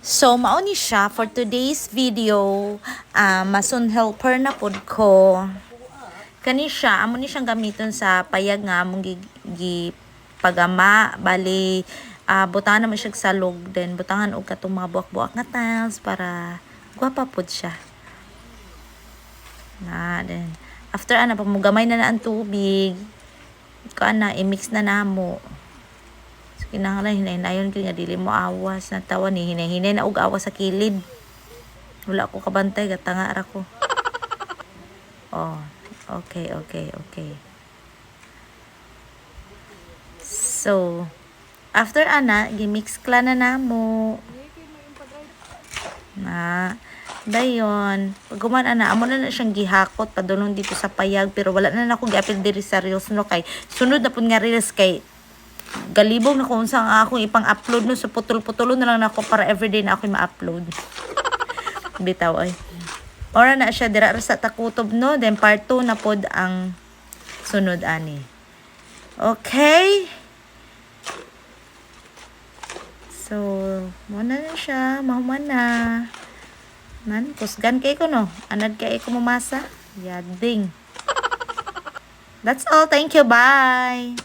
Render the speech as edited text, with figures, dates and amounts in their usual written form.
So, mao ni siya for today's video. Masun helper na pod ko. Kani siya, amo ni siyang gamiton sa payag nga among pagama. Bali, butangan naman siya sa log. Then, butangan og katong mga buak-buak nga tiles para gwapa pod siya. Then, after pag mugamay na ang tubig, i-mix na namo. Kinahanglan hinay-hinayon kini nga dili mo awas na tawa ni hinay-hinay na og awas sa kilid. Wala ko kabantay gatanga ra ko. Oh, okay. So, after gi-mix kla na namo. Dayon, pag amo na siyang gihakot padulong dito sa payag pero wala na nako giapil diri sa reels no kay sunod na pud nga reels kay galibog na kung saan akong ipang-upload no. So, putol-putulo na lang na ako para everyday na ako ma-upload. Bitaw ay. Ora na siya dira sa takutob no. Then part 2 na pod ang sunod ani. Okay? So, muna na siya. Mahuman na. Man, kusgan kay ko no. Anad kay ko mamasa. Yading. That's all. Thank you. Bye.